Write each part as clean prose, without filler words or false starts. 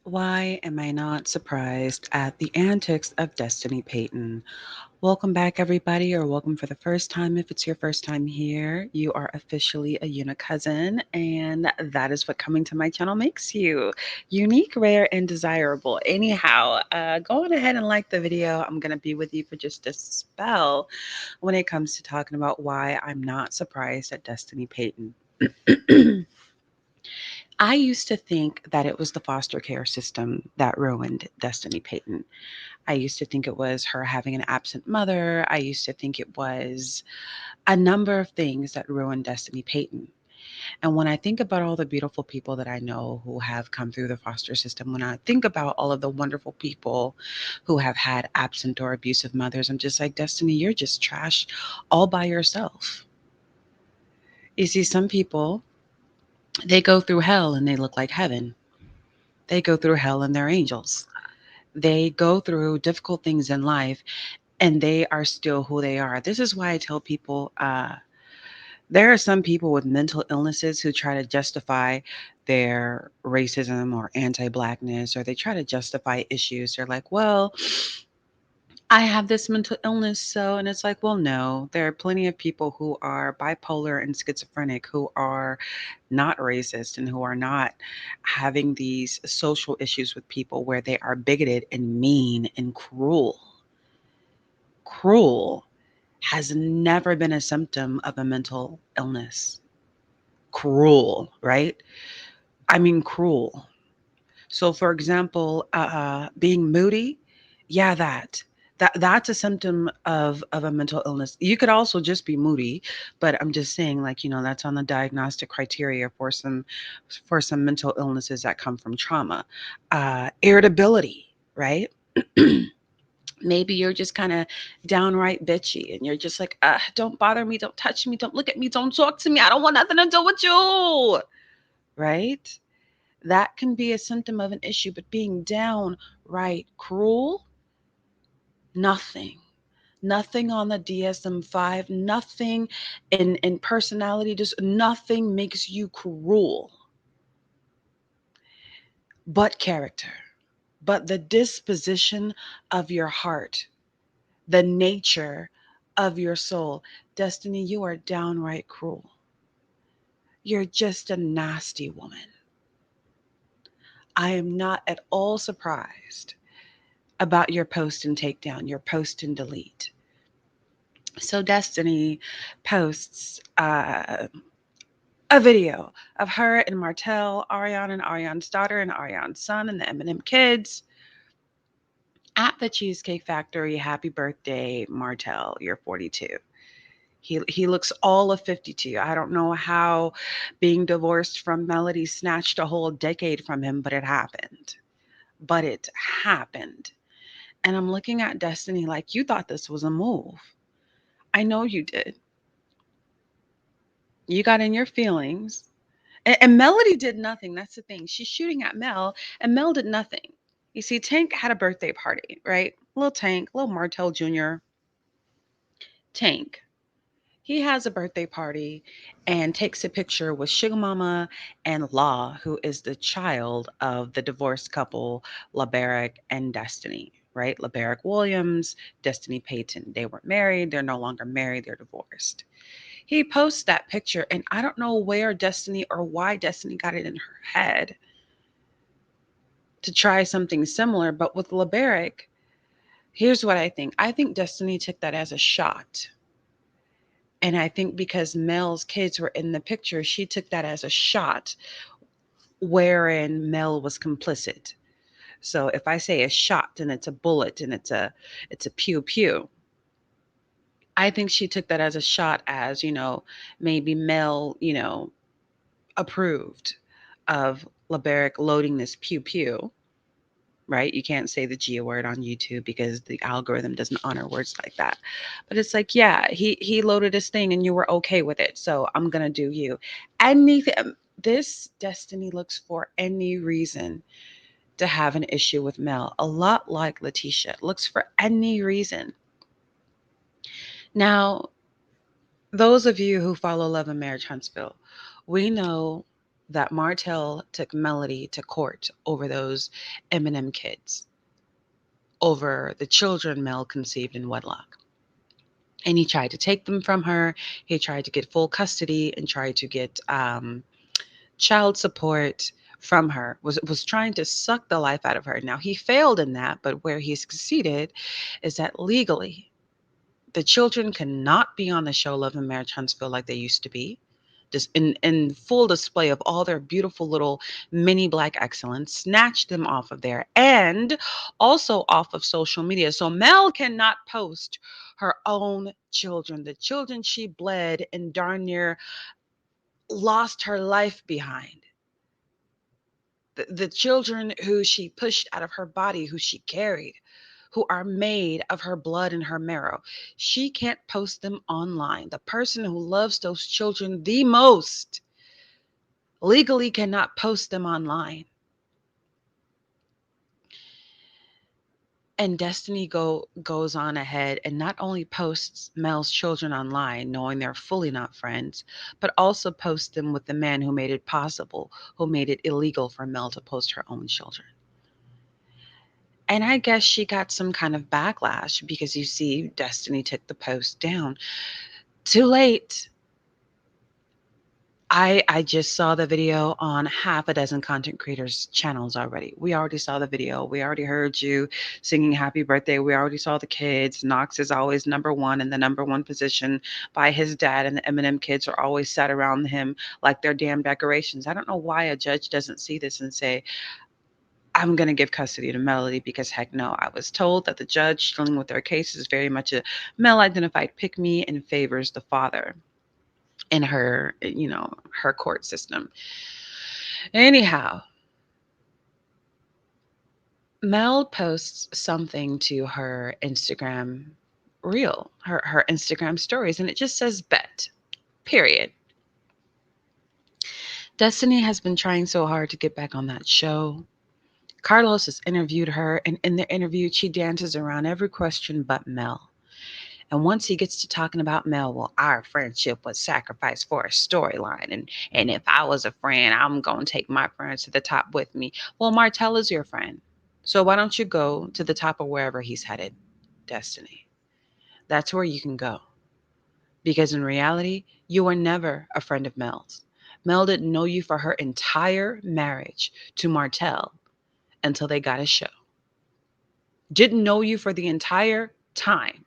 Why am I not surprised at the antics of Destiny Payton? Welcome back, everybody, or welcome for the first time. If it's your first time here, you are officially a cousin, and that is what coming to my channel makes you unique, rare, and desirable. Anyhow, go on ahead and like the video. I'm going to be with you for just a spell when it comes to talking about why I'm not surprised at Destiny Payton. I used to think that it was the foster care system that ruined Destiny Payton. I used to think it was her having an absent mother. I used to think it was a number of things that ruined Destiny Payton. And when I think about all the beautiful people that I know who have come through the foster system, when I think about all of the wonderful people who have had absent or abusive mothers, I'm just like, Destiny, you're just trash all by yourself. You see, some people, they go through hell and they look like heaven. They go through hell and they're angels. They go through difficult things in life and they are still who they are. This is why I tell people there are some people with mental illnesses who try to justify their racism or anti blackness, or they try to justify issues. They're like, well, I have this mental illness, so, and it's like, well, no, there are plenty of people who are bipolar and schizophrenic who are not racist and who are not having these social issues with people where they are bigoted and mean and cruel. Cruel has never been a symptom of a mental illness. Cruel, right? I mean, cruel. So, for example, being moody, yeah, that's a symptom of a mental illness. You could also just be moody, but I'm just saying, like, that's on the diagnostic criteria for some mental illnesses that come from trauma. Irritability, right? Maybe you're just kind of downright bitchy and you're just like, don't bother me, don't touch me, don't look at me, don't talk to me. I don't want nothing to do with you, right? That can be a symptom of an issue, but being downright cruel, nothing. Nothing on the DSM-5, nothing in personality, just nothing makes you cruel but character, but the disposition of your heart, the nature of your soul. Destiny, you are downright cruel. You're just a nasty woman. I am not at all surprised about your post and takedown, your post and delete. So Destiny posts a video of her and Martell, Ariane and Ariane's daughter and Ariane's son and the Eminem kids at the Cheesecake Factory. Happy birthday, Martell. You're 42. He looks all of 52. I don't know how being divorced from Melody snatched a whole decade from him, but it happened. But it happened. And I'm looking at Destiny like, you thought this was a move. I know you did. You got in your feelings. And Melody did nothing. That's the thing. She's shooting at Mel, and Mel did nothing. You see, Tank had a birthday party, right? Little Tank, little Martell Jr. Tank. He has a birthday party and takes a picture with Sugar Mama and Law, who is the child of the divorced couple, LaBarrick and Destiny, right? LaBarrick Williams, Destiny Payton. They weren't married. They're no longer married. They're divorced. He posts that picture, and I don't know where Destiny or why Destiny got it in her head to try something similar. But with LaBarrick, here's what I think. I think Destiny took that as a shot. And I think because Mel's kids were in the picture, she took that as a shot wherein Mel was complicit. So if I say a shot and it's a bullet and it's a pew pew, I think she took that as a shot as, maybe Mel, approved of LaBarrick loading this pew pew, right? You can't say the G word on YouTube because the algorithm doesn't honor words like that. But it's like, yeah, he loaded his thing and you were okay with it. So I'm gonna do you. Anything this Destiny looks for any reason to have an issue with Mel. A lot like Letitia. Looks for any reason. Now, those of you who follow Love and Marriage Huntsville, we know that Martell took Melody to court over those Eminem kids, over the children Mel conceived in wedlock. And he tried to take them from her. He tried to get full custody and tried to get child support from her. Was trying to suck the life out of her. Now he failed in that, but where he succeeded is that legally the children cannot be on the show Love and Marriage Huntsville like they used to be. Just in full display of all their beautiful little mini black excellence, snatch them off of there and also off of social media. So Mel cannot post her own children, the children she bled and darn near lost her life behind. The children who she pushed out of her body, who she carried, who are made of her blood and her marrow. She can't post them online. The person who loves those children the most legally cannot post them online. And Destiny goes on ahead and not only posts Mel's children online, knowing they're fully not friends, but also posts them with the man who made it possible, who made it illegal for Mel to post her own children. And I guess she got some kind of backlash because you see, Destiny took the post down. Too late. I just saw the video on half a dozen content creators' channels already. We already saw the video. We already heard you singing happy birthday. We already saw the kids. Knox is always number one in the number one position by his dad, and the Eminem kids are always sat around him like they're damn decorations. I don't know why a judge doesn't see this and say, I'm going to give custody to Melody because heck no. I was told that the judge dealing with their case is very much a male identified pick me and favors the father in her, her court system. Anyhow, Mel posts something to her Instagram reel, her Instagram stories, and it just says bet, period. Destiny has been trying so hard to get back on that show. Carlos has interviewed her, and in the interview, she dances around every question but Mel. And once he gets to talking about Mel, well, our friendship was sacrificed for a storyline. And if I was a friend, I'm going to take my friends to the top with me. Well, Martell is your friend. So why don't you go to the top of wherever he's headed, Destiny? That's where you can go. Because in reality, you were never a friend of Mel's. Mel didn't know you for her entire marriage to Martell until they got a show. Didn't know you for the entire time.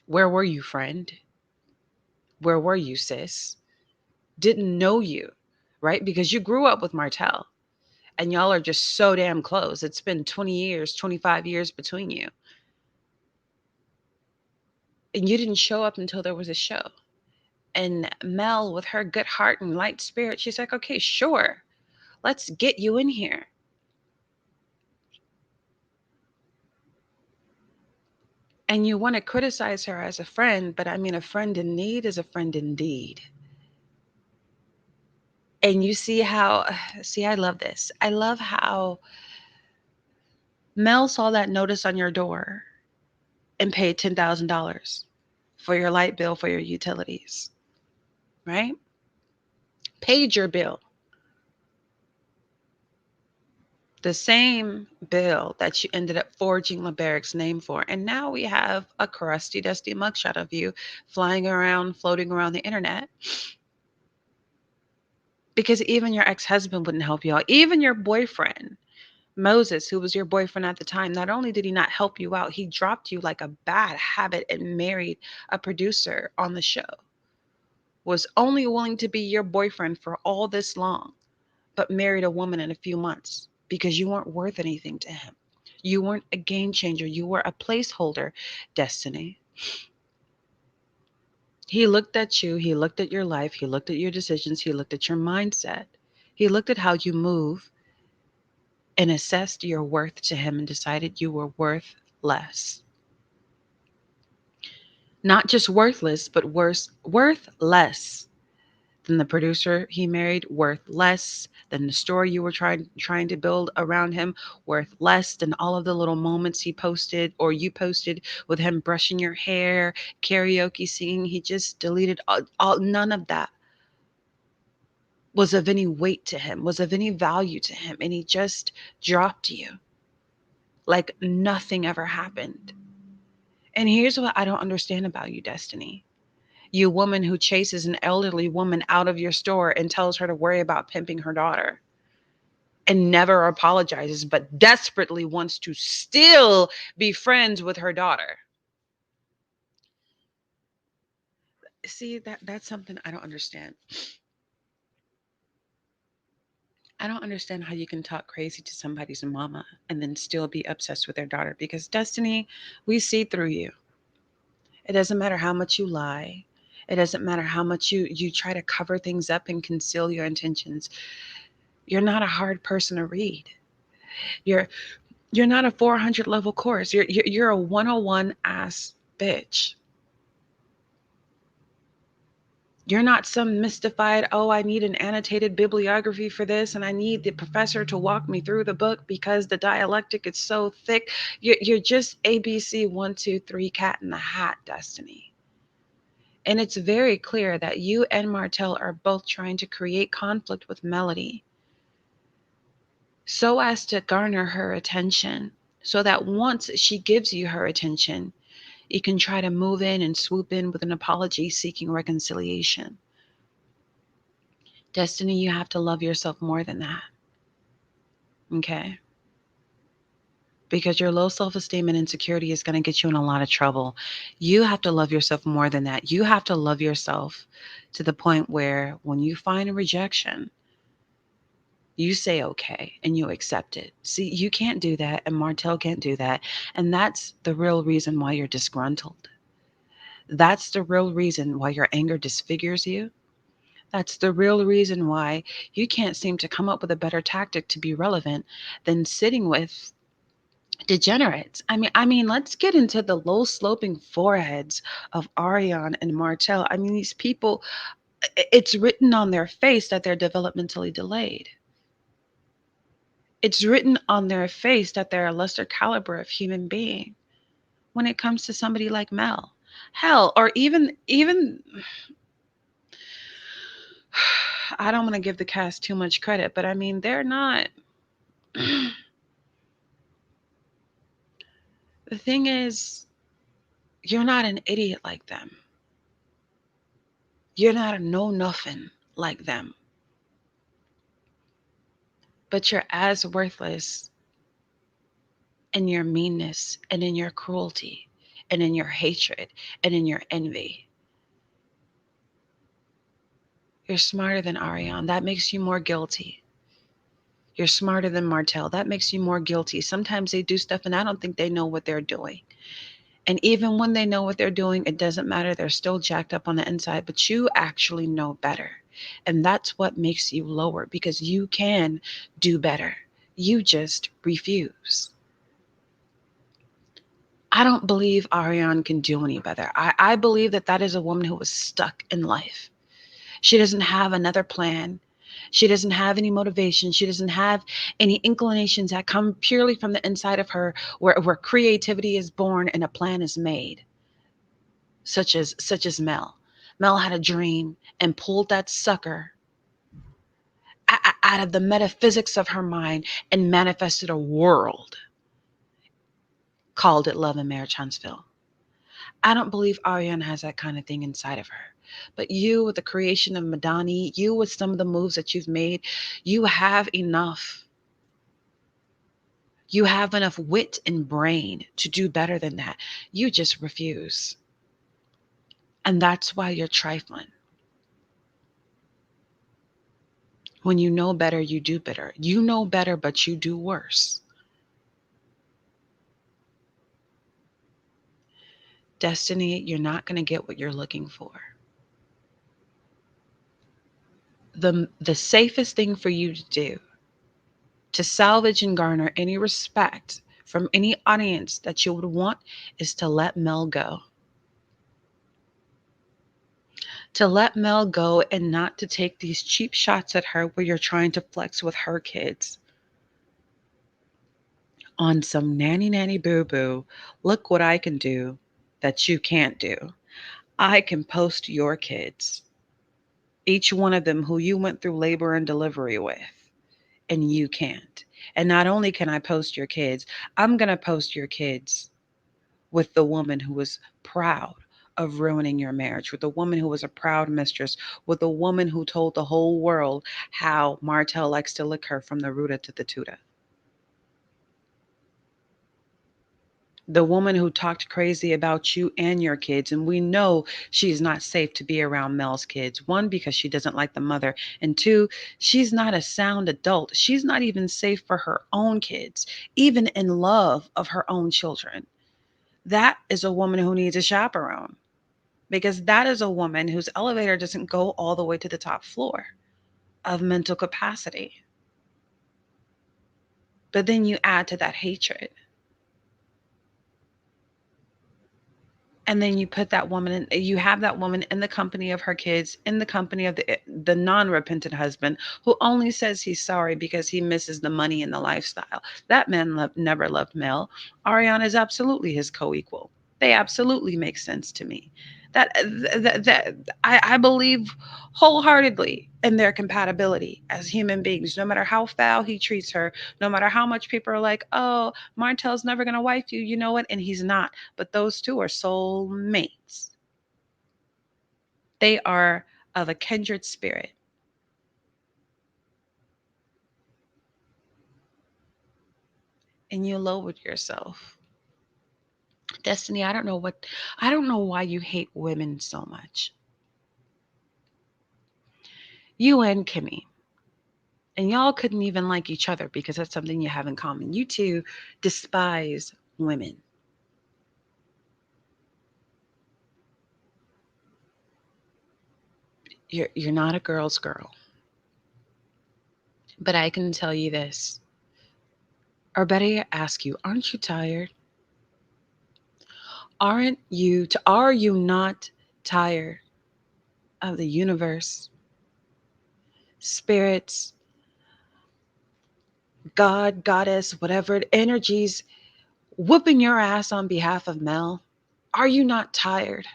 Where were you, friend? Where were you, sis? Didn't know you, right? Because you grew up with Martell and y'all are just so damn close. It's been 20 years, 25 years between you. And you didn't show up until there was a show. And Mel, with her good heart and light spirit, she's like, okay, sure, let's get you in here. And you want to criticize her as a friend, but I mean, a friend in need is a friend indeed. And you see how, see, I love this. I love how Mel saw that notice on your door and paid $10,000 for your light bill, for your utilities, right? Paid your bill. The same bill that you ended up forging LeBeric's name for. And now we have a crusty, dusty mugshot of you flying around, floating around the internet. Because even your ex-husband wouldn't help you out. Even your boyfriend, Moses, who was your boyfriend at the time, not only did he not help you out, he dropped you like a bad habit and married a producer on the show. Was only willing to be your boyfriend for all this long, but married a woman in a few months because you weren't worth anything to him. You weren't a game changer. You were a placeholder, Destiny. He looked at you. He looked at your life. He looked at your decisions. He looked at your mindset. He looked at how you move and assessed your worth to him and decided you were worth less. Not just worthless, but worth less than the producer he married, worth less than the story you were trying to build around him, worth less than all of the little moments he posted or you posted with him brushing your hair, karaoke singing. He just deleted all none of that. was of any weight to him, was of any value to him, and he just dropped you like nothing ever happened. And here's what I don't understand about you, Destiny. You woman who chases an elderly woman out of your store and tells her to worry about pimping her daughter and never apologizes, but desperately wants to still be friends with her daughter. See, that's something I don't understand. I don't understand how you can talk crazy to somebody's mama and then still be obsessed with their daughter, because Destiny, we see through you. It doesn't matter how much you lie. It doesn't matter how much you try to cover things up and conceal your intentions. You're not a hard person to read. You're you're not a 400 level course. You're a 101 ass bitch. You're not some mystified, oh, I need an annotated bibliography for this, and I need the professor to walk me through the book because the dialectic is so thick. You're just ABC 1, 2, 3 cat in the hat, Destiny. And it's very clear that you and Martell are both trying to create conflict with Melody so as to garner her attention, so that once she gives you her attention, you can try to move in and swoop in with an apology seeking reconciliation. Destiny, you have to love yourself more than that, okay? Because your low self esteem and insecurity is going to get you in a lot of trouble. You have to love yourself more than that. You have to love yourself to the point where when you find a rejection, you say okay and you accept it. See, you can't do that, and Martell can't do that. And that's the real reason why you're disgruntled. That's the real reason why your anger disfigures you. That's the real reason why you can't seem to come up with a better tactic to be relevant than sitting with degenerates. I mean, let's get into the low sloping foreheads of Ariane and Martell. I mean, these people, it's written on their face that they're developmentally delayed. It's written on their face that they're a lesser caliber of human being when it comes to somebody like Mel. Hell, or even I don't want to give the cast too much credit, but I mean, they're not. The thing is, you're not an idiot like them. You're not a know nothing like them. But you're as worthless in your meanness and in your cruelty and in your hatred and in your envy. You're smarter than Ariane. That makes you more guilty. You're smarter than Martell. That makes you more guilty. Sometimes they do stuff and I don't think they know what they're doing. And even when they know what they're doing, it doesn't matter. They're still jacked up on the inside, but you actually know better. And that's what makes you lower, because you can do better. You just refuse. I don't believe Ariane can do any better. I believe that that is a woman who was stuck in life. She doesn't have another plan. She doesn't have any motivation. She doesn't have any inclinations that come purely from the inside of her, where creativity is born and a plan is made, such as Mel. Mel had a dream and pulled that sucker out of the metaphysics of her mind and manifested a world, called it Love and Marriage Huntsville. I don't believe Ariane has that kind of thing inside of her. But you, with the creation of Madani, you with some of the moves that you've made, you have enough. You have enough wit and brain to do better than that. You just refuse. And that's why you're trifling. When you know better, you do better. You know better, but you do worse. Destiny, you're not going to get what you're looking for. The safest thing for you to do to salvage and garner any respect from any audience that you would want is to let Mel go. To let Mel go and not to take these cheap shots at her where you're trying to flex with her kids on some nanny boo boo. Look what I can do that you can't do. I can post your kids. Each one of them who you went through labor and delivery with, and you can't. And not only can I post your kids, I'm going to post your kids with the woman who was proud of ruining your marriage, with the woman who was a proud mistress, with the woman who told the whole world how Martell likes to lick her from the Ruta to the Tuta. The woman who talked crazy about you and your kids. And we know she's not safe to be around Mel's kids. One, because she doesn't like the mother. And two, she's not a sound adult. She's not even safe for her own kids, even in love of her own children. That is a woman who needs a chaperone, because that is a woman whose elevator doesn't go all the way to the top floor of mental capacity. But then you add to that hatred. And then you put that woman in, you have that woman in the company of her kids, in the company of the non-repentant husband who only says he's sorry because he misses the money and the lifestyle. That man never loved Mel. Ariana is absolutely his co-equal. They absolutely make sense to me. That I believe wholeheartedly in their compatibility as human beings. No matter how foul he treats her, no matter how much people are like, oh, Martell's never gonna wife you, you know what? And he's not. But those two are soul mates. They are of a kindred spirit. And you lowered yourself. Destiny, I don't know why you hate women so much. You and Kimmy. And y'all couldn't even like each other because that's something you have in common. You two despise women. You're not a girl's girl. But I can tell you this. Or better yet, ask you, aren't you tired? Are you not tired of the universe, spirits, God, goddess, whatever energies whooping your ass on behalf of Mel? Are you not tired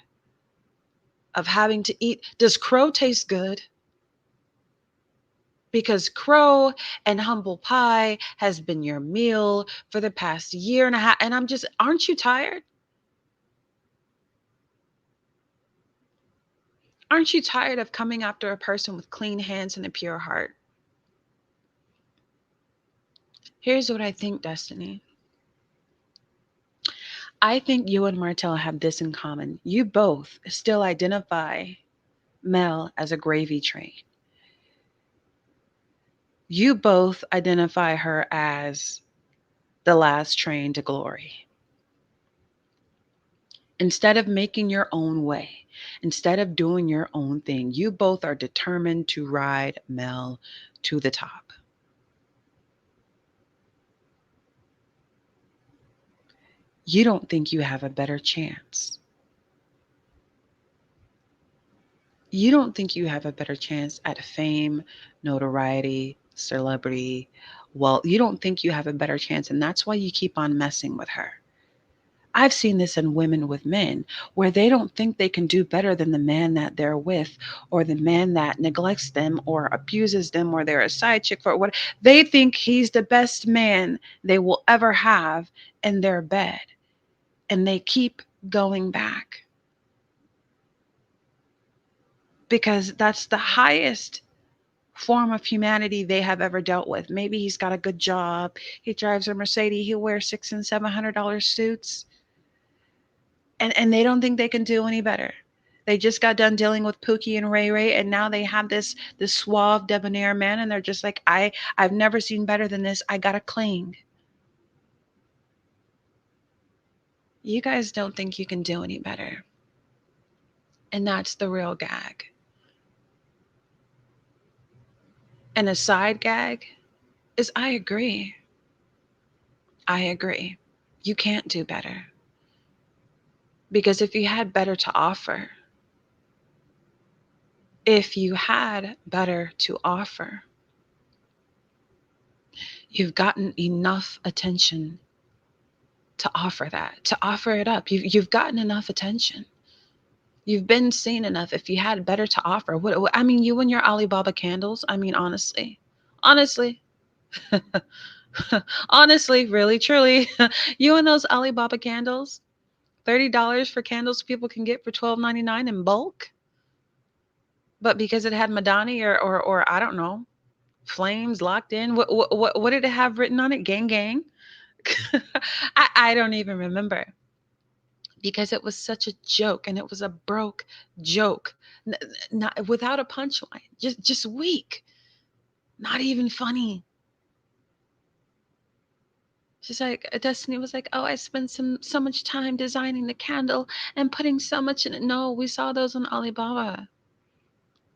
of having to eat? Does crow taste good? Because crow and humble pie has been your meal for the past year and a half. And aren't you tired? Aren't you tired of coming after a person with clean hands and a pure heart? Here's what I think, Destiny. I think you and Martell have this in common. You both still identify Mel as a gravy train. You both identify her as the last train to glory. Instead of making your own way, instead of doing your own thing, you both are determined to ride Mel to the top. You don't think you have a better chance. You don't think you have a better chance at fame, notoriety, celebrity. Well, you don't think you have a better chance, and that's why you keep on messing with her. I've seen this in women with men where they don't think they can do better than the man that they're with, or the man that neglects them or abuses them, or they're a side chick for what. They think he's the best man they will ever have in their bed. And they keep going back because that's the highest form of humanity they have ever dealt with. Maybe he's got a good job. He drives a Mercedes. He wears $600 and $700 suits, and they don't think they can do any better. They just got done dealing with Pookie and Ray Ray, and now they have this suave, debonair man, and they're just like, I've never seen better than this. I gotta cling. You guys don't think you can do any better, and that's the real gag. And a side gag is, I agree. I agree. You can't do better. Because if you had better to offer, if you had better to offer, you've gotten enough attention to offer that, to offer it up. You've gotten enough attention. You've been seen enough. If you had better to offer, I mean, you and your Alibaba candles. I mean, honestly, honestly, really, truly, you and those Alibaba candles, $30 for candles people can get for $12.99 in bulk. But because it had Madani or I don't know, flames locked in. What did it have written on it? Gang, gang. I don't even remember because it was such a joke and it was a broke joke, not without a punchline, just weak, not even funny. She's like, Destiny was like, oh, I spent so much time designing the candle and putting so much in it. No, we saw those on Alibaba.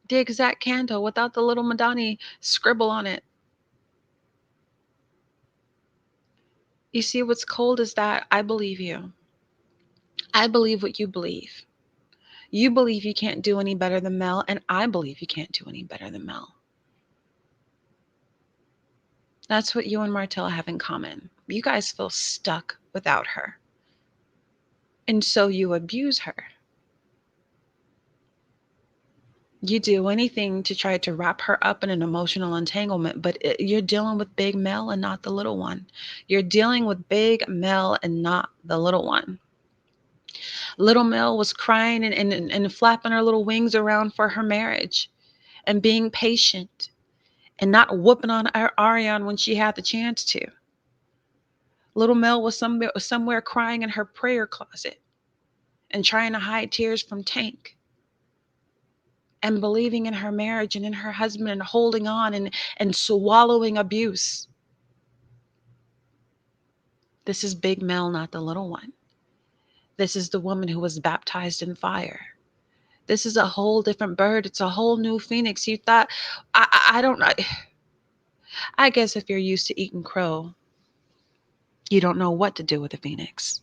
The exact candle without the little Madani scribble on it. You see, what's cold is that I believe you. I believe what you believe. You believe you can't do any better than Mel, and I believe you can't do any better than Mel. That's what you and Martella have in common. You guys feel stuck without her. And so you abuse her. You do anything to try to wrap her up in an emotional entanglement, but you're dealing with big Mel and not the little one. You're dealing with big Mel and not the little one. Little Mel was crying and flapping her little wings around for her marriage and being patient and not whooping on Ariane when she had the chance to. Little Mel was somewhere crying in her prayer closet and trying to hide tears from Tank and believing in her marriage and in her husband and holding on and swallowing abuse. This is big Mel, not the little one. This is the woman who was baptized in fire. This is a whole different bird. It's a whole new phoenix. You thought, I don't know. I guess if you're used to eating crow, you don't know what to do with a phoenix.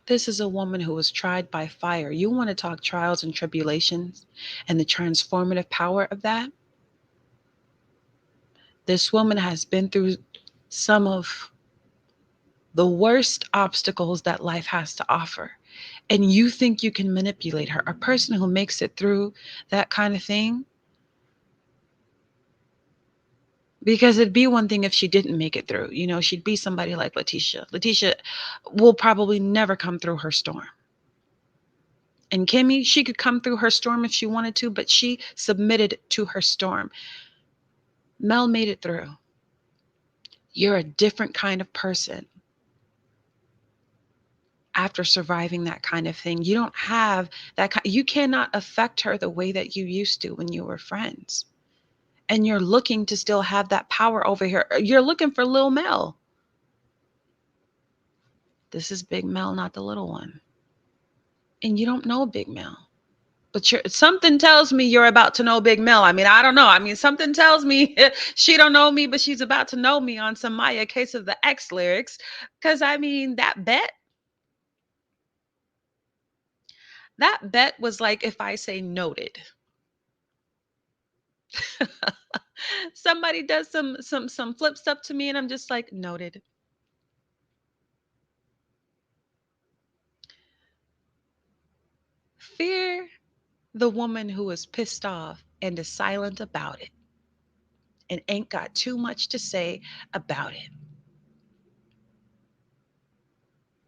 This is a woman who was tried by fire. You want to talk trials and tribulations and the transformative power of that? This woman has been through some of the worst obstacles that life has to offer. And you think you can manipulate her. A person who makes it through that kind of thing, because it'd be one thing if she didn't make it through. You know, she'd be somebody like Letitia. Letitia will probably never come through her storm. And Kimmy, she could come through her storm if she wanted to, but she submitted to her storm. Mel made it through. You're a different kind of person after surviving that kind of thing. You don't have you cannot affect her the way that you used to when you were friends. And you're looking to still have that power over here. You're looking for Lil Mel. This is Big Mel, not the little one. And you don't know Big Mel. But something tells me you're about to know Big Mel. I mean, I don't know. I mean, something tells me she don't know me, but she's about to know me on some Maya Case of the X lyrics. Because, I mean, that bet was like if I say noted. Somebody does some flip stuff to me and I'm just like noted. Fear the woman who is pissed off and is silent about it and ain't got too much to say about it.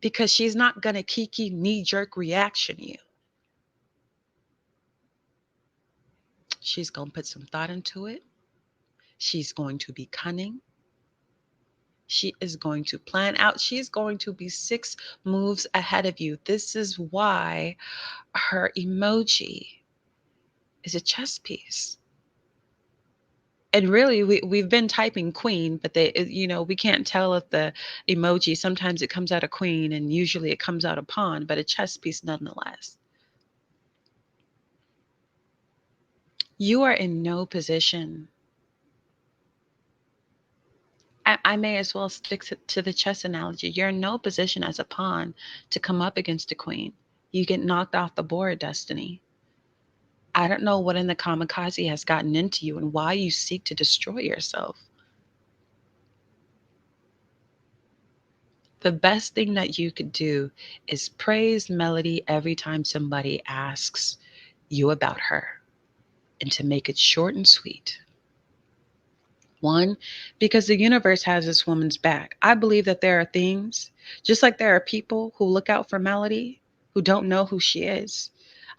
Because she's not gonna kiki knee-jerk reaction you. She's gonna put some thought into it. She's going to be cunning. She is going to plan out. She's going to be 6 moves ahead of you. This is why her emoji is a chess piece. And really, we've been typing queen, but we can't tell if the emoji, sometimes it comes out a queen and usually it comes out a pawn, but a chess piece nonetheless. You are in no position. I may as well stick to the chess analogy. You're in no position as a pawn to come up against a queen. You get knocked off the board, Destiny. I don't know what in the kamikaze has gotten into you and why you seek to destroy yourself. The best thing that you could do is praise Melody every time somebody asks you about her, and to make it short and sweet. One, because the universe has this woman's back. I believe that there are things, just like there are people who look out for Melody who don't know who she is.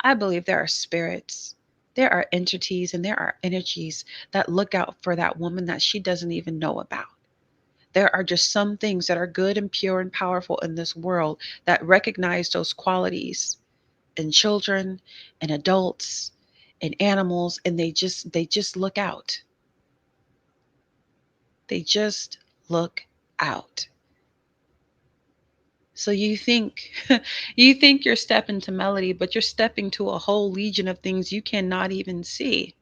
I believe there are spirits, there are entities, and there are energies that look out for that woman that she doesn't even know about. There are just some things that are good and pure and powerful in this world that recognize those qualities in children and adults and animals, and they just look out. They just look out. So you think you think you're stepping to Melody, but you're stepping to a whole legion of things you cannot even see.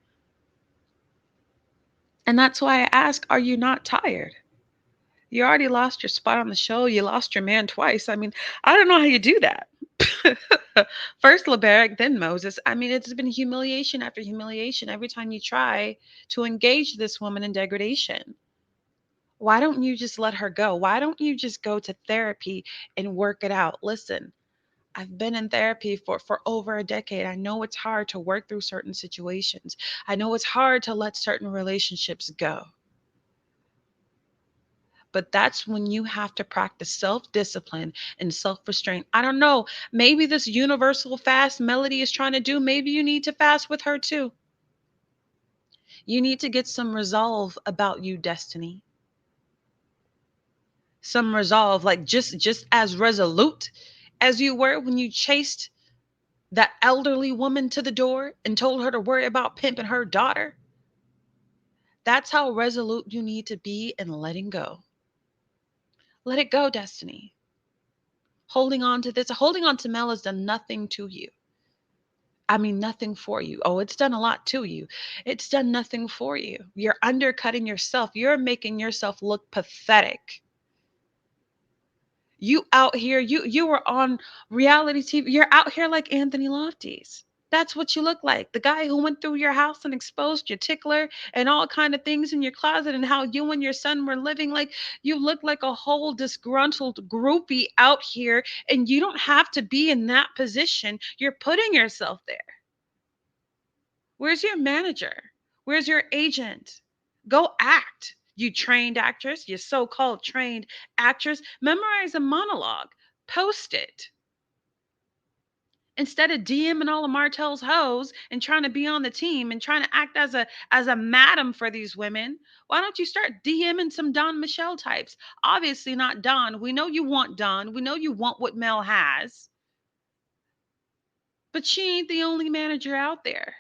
And that's why I ask, are you not tired? You already lost your spot on the show. You lost your man twice. I mean, I don't know how you do that. First LeBeric, then Moses. I mean, it's been humiliation after humiliation every time you try to engage this woman in degradation. Why don't you just let her go? Why don't you just go to therapy and work it out? Listen, I've been in therapy for over a decade. I know it's hard to work through certain situations. I know it's hard to let certain relationships go. But that's when you have to practice self discipline and self restraint. I don't know. Maybe this universal fast Melody is trying to do, maybe you need to fast with her too. You need to get some resolve about you, Destiny. Some resolve, like just as resolute as you were when you chased that elderly woman to the door and told her to worry about pimping her daughter. That's how resolute you need to be in letting go. Let it go, Destiny. Holding on to this, holding on to Mel has done nothing to you. I mean, nothing for you. Oh, it's done a lot to you. It's done nothing for you. You're undercutting yourself. You're making yourself look pathetic. You out here, you were on reality TV. You're out here like Anthony Lofty's. That's what you look like. The guy who went through your house and exposed your tickler and all kind of things in your closet, and how you and your son were living. Like, you look like a whole disgruntled groupie out here, and you don't have to be in that position. You're putting yourself there. Where's your manager? Where's your agent? Go act. You trained actress, you so called trained actress. Memorize a monologue, post it. Instead of DMing all of Martell's hoes and trying to be on the team and trying to act as a madam for these women, why don't you start DMing some Don Michelle types? Obviously not Don. We know you want Don. We know you want what Mel has. But she ain't the only manager out there.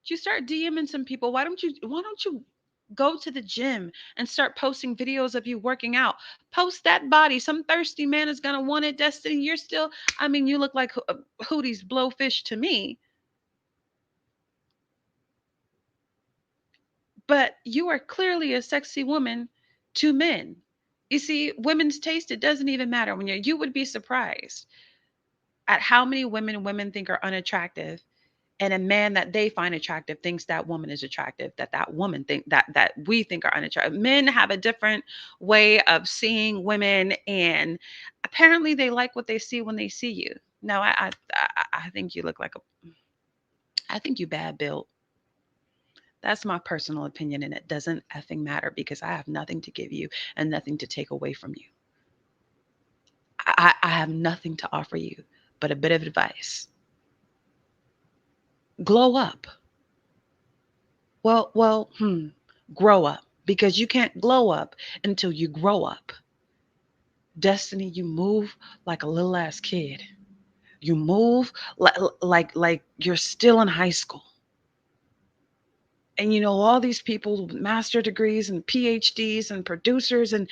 You start DMing some people. Why don't you go to the gym and start posting videos of you working out? Post that body. Some thirsty man is gonna want it, Destiny. You're still, I mean, you look like Hootie's blowfish to me, but you are clearly a sexy woman to men. You see, women's taste, it doesn't even matter when you would be surprised at how many women think are unattractive, and a man that they find attractive thinks that woman is attractive, that woman think that we think are unattractive. Men have a different way of seeing women, and apparently they like what they see when they see you. No, I think you look like a, I think you bad built. That's my personal opinion, and it doesn't effing matter because I have nothing to give you and nothing to take away from you. I have nothing to offer you but a bit of advice. Glow up. Grow up, because you can't glow up until you grow up. Destiny, you move like a little ass kid. You move like you're still in high school. And you know all these people with master degrees and PhDs and producers and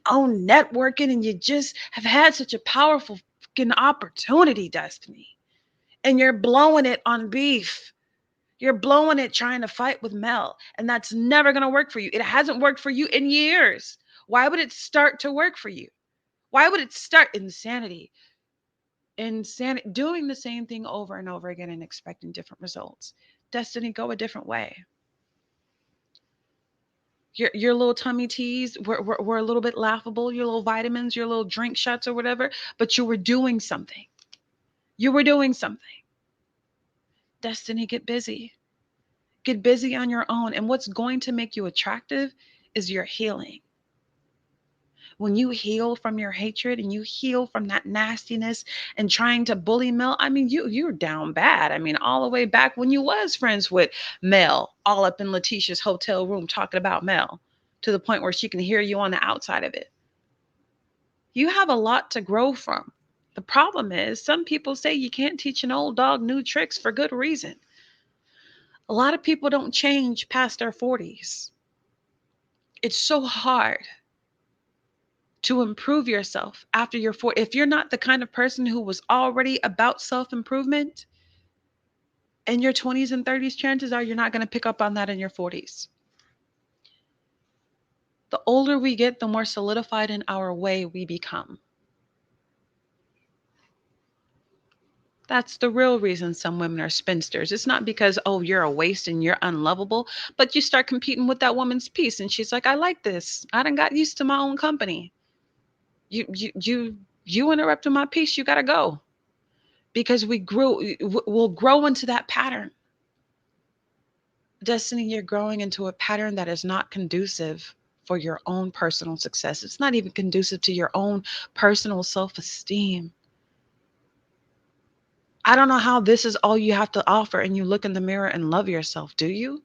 own networking, and you just have had such a powerful fucking opportunity, Destiny. And you're blowing it on beef. You're blowing it trying to fight with Mel, and that's never going to work for you. It hasn't worked for you in years. Why would it start to work for you? Why would it start? Insanity? Insanity, doing the same thing over and over again and expecting different results. Destiny, go a different way. Your little tummy teas were a little bit laughable, your little vitamins, your little drink shots or whatever, but you were doing something. You were doing something. Destiny, get busy. Get busy on your own. And what's going to make you attractive is your healing. When you heal from your hatred and you heal from that nastiness and trying to bully Mel, I mean, you're down bad. I mean, all the way back when you was friends with Mel, all up in Letitia's hotel room talking about Mel to the point where she can hear you on the outside of it. You have a lot to grow from. The problem is some people say you can't teach an old dog new tricks for good reason. A lot of people don't change past their 40s. It's so hard to improve yourself after you're 40. If you're not the kind of person who was already about self-improvement in your 20s and 30s, chances are you're not going to pick up on that in your 40s. The older we get, the more solidified in our way we become. That's the real reason some women are spinsters. It's not because, oh, you're a waste and you're unlovable, but you start competing with that woman's piece and she's like, I like this. I done got used to my own company. You interrupted my peace, you gotta go. Because we'll grow into that pattern. Destiny, you're growing into a pattern that is not conducive for your own personal success. It's not even conducive to your own personal self-esteem. I don't know how this is all you have to offer and you look in the mirror and love yourself, do you?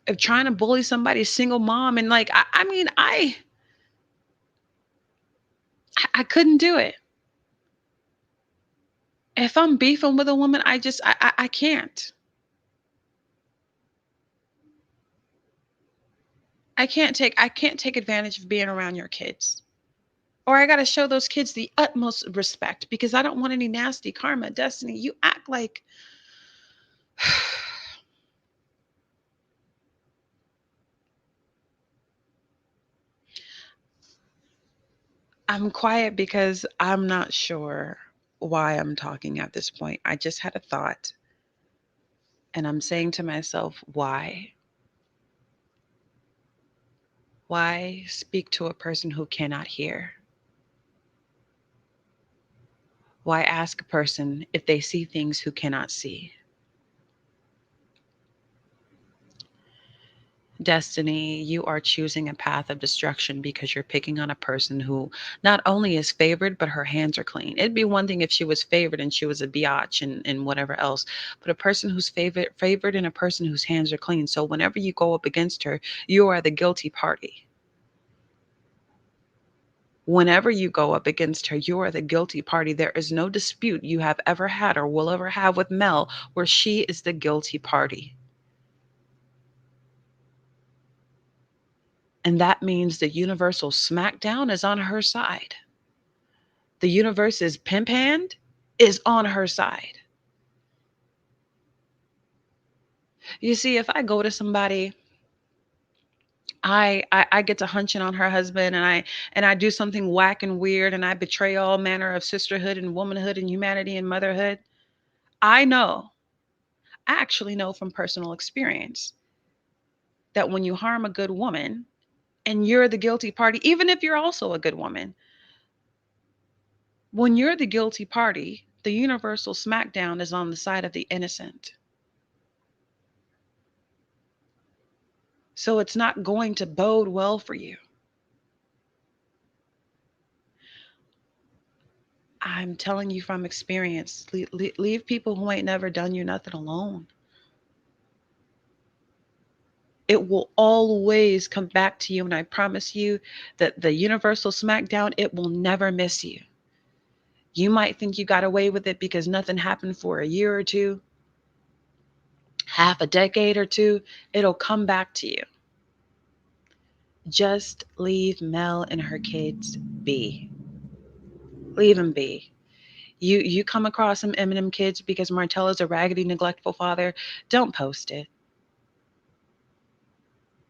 If trying to bully somebody's single mom and like I mean I couldn't do it. If I'm beefing with a woman, I can't. I can't take advantage of being around your kids. Or I got to show those kids the utmost respect because I don't want any nasty karma. Destiny, you act like I'm quiet because I'm not sure why I'm talking at this point. I just had a thought and I'm saying to myself, why? Why speak to a person who cannot hear? Why ask a person if they see things who cannot see? Destiny, you are choosing a path of destruction because you're picking on a person who not only is favored, but her hands are clean. It'd be one thing if she was favored and she was a biatch and whatever else, but a person who's favored and a person whose hands are clean. So whenever you go up against her, you are the guilty party. Whenever you go up against her, you are the guilty party. There is no dispute you have ever had or will ever have with Mel where she is the guilty party. And that means the universal smackdown is on her side. The universe's pimp hand is on her side. You see, if I go to somebody, I get to hunching on her husband and I do something whack and weird and I betray all manner of sisterhood and womanhood and humanity and motherhood. I know, I actually know from personal experience that when you harm a good woman and you're the guilty party, even if you're also a good woman, when you're the guilty party, the universal smackdown is on the side of the innocent. So it's not going to bode well for you. I'm telling you from experience, leave people who ain't never done you nothing alone. It will always come back to you. And I promise you that the universal smackdown, it will never miss you. You might think you got away with it because nothing happened for a year or two, half a decade or two. It'll come back to you. Just leave Mel and her kids be. Leave them be. You come across some Eminem kids because Martella's a raggedy, neglectful father, don't post it.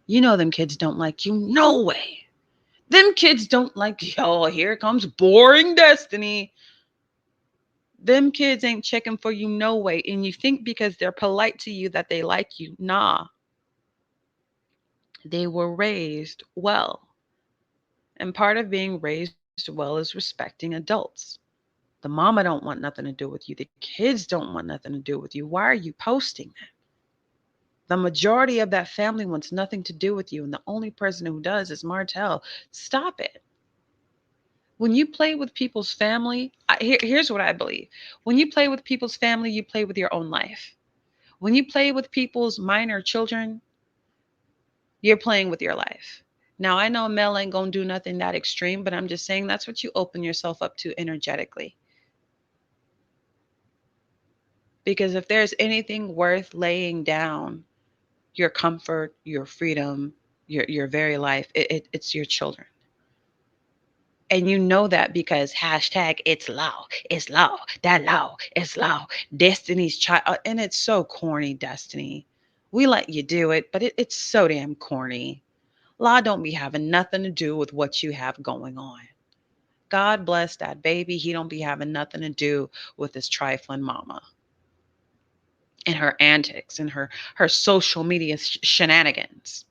You know them kids don't like you. No way. Them kids don't like, oh, here comes boring Destiny. Them kids ain't checking for you no way. And you think because they're polite to you that they like you. Nah, they were raised well. And part of being raised well is respecting adults. The mama don't want nothing to do with you. The kids don't want nothing to do with you. Why are you posting that? The majority of that family wants nothing to do with you. And the only person who does is Martell. Stop it. When you play with people's family, here's what I believe. When you play with people's family, you play with your own life. When you play with people's minor children, you're playing with your life. Now, I know Mel ain't gonna do nothing that extreme, but I'm just saying that's what you open yourself up to energetically. Because if there's anything worth laying down, your comfort, your freedom, your very life, it's your children. And you know that because hashtag it's law, that law, it's law, Destiny's child. And it's so corny, Destiny. We let you do it, but it's so damn corny. Law don't be having nothing to do with what you have going on. God bless that baby. He don't be having nothing to do with this trifling mama and her antics and her social media shenanigans.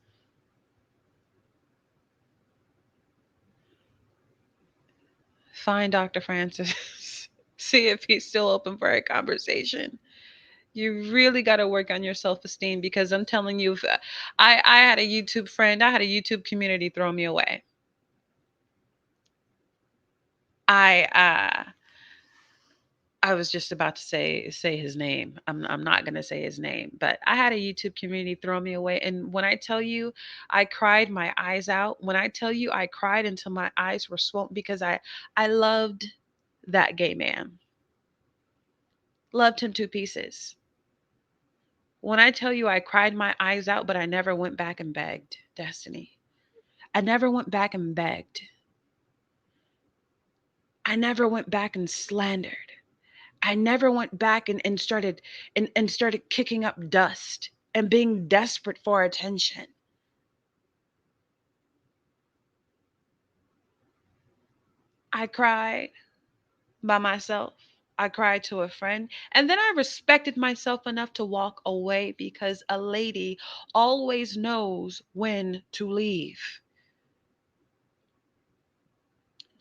Find Dr. Francis. See if he's still open for a conversation. You really got to work on your self-esteem because I'm telling you, if I had a YouTube friend, I had a YouTube community throw me away. I I was just about to say his name. I'm not gonna say his name, but I had a YouTube community throw me away. And when I tell you, I cried my eyes out. When I tell you, I cried until my eyes were swollen because I loved that gay man, loved him to pieces. When I tell you, I cried my eyes out, but I never went back and begged. Destiny. I never went back and begged. I never went back and slandered. I never went back and started and started kicking up dust and being desperate for attention. I cried by myself. I cried to a friend. And then I respected myself enough to walk away because a lady always knows when to leave.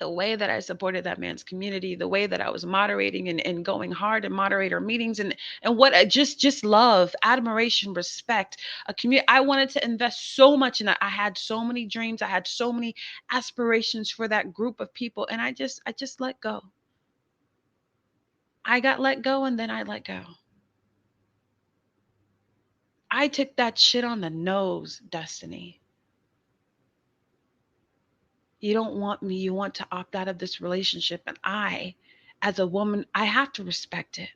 The way that I supported that man's community, the way that I was moderating and going hard in moderator meetings and what I just love, admiration, respect, a community. I wanted to invest so much in that. I had so many dreams, I had so many aspirations for that group of people, and I just let go. I got let go and then I let go. I took that shit on the nose, Destiny. You don't want me. You want to opt out of this relationship. And I, as a woman, I have to respect it.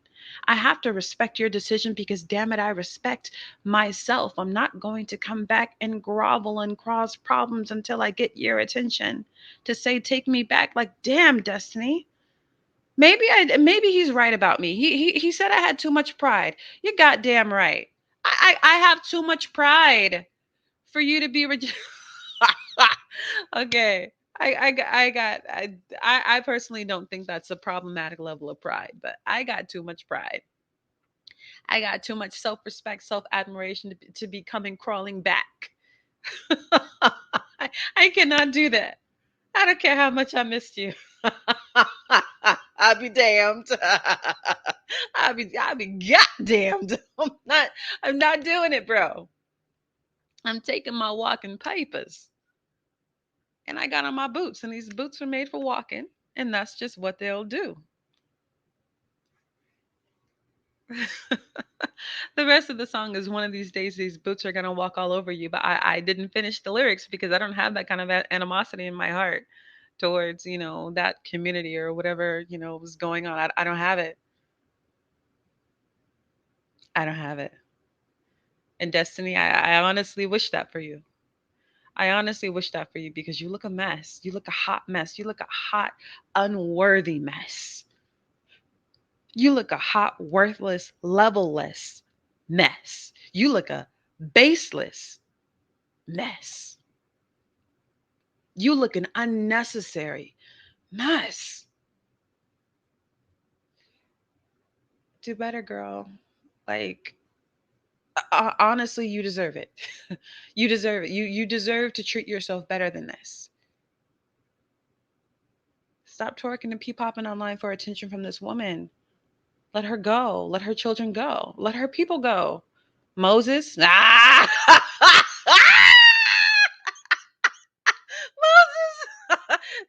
I have to respect your decision because, damn it, I respect myself. I'm not going to come back and grovel and cause problems until I get your attention to say, take me back. Like, damn, Destiny. Maybe he's right about me. He said I had too much pride. You're goddamn right. I have too much pride for you to be okay. I personally don't think that's a problematic level of pride, but I got too much pride. I got too much self-respect, self-admiration to be coming crawling back. I cannot do that. I don't care how much I missed you. I'll be damned. I'll be goddamned. I'm not doing it, bro. I'm taking my walking papers. And I got on my boots, and these boots are made for walking, and that's just what they'll do. The rest of the song is one of these days these boots are gonna walk all over you, but I didn't finish the lyrics because I don't have that kind of animosity in my heart towards that community or whatever was going on. I don't have it. I don't have it. And Destiny, I honestly wish that for you. I honestly wish that for you because you look a mess. You look a hot mess. You look a hot, unworthy mess. You look a hot, worthless, level-less mess. You look a baseless mess. You look an unnecessary mess. Do better, girl. Like, honestly, you deserve it. You deserve it. You deserve to treat yourself better than this. Stop twerking and pee popping online for attention from this woman. Let her go. Let her children go. Let her people go. Moses, Moses,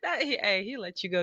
hey, he let you go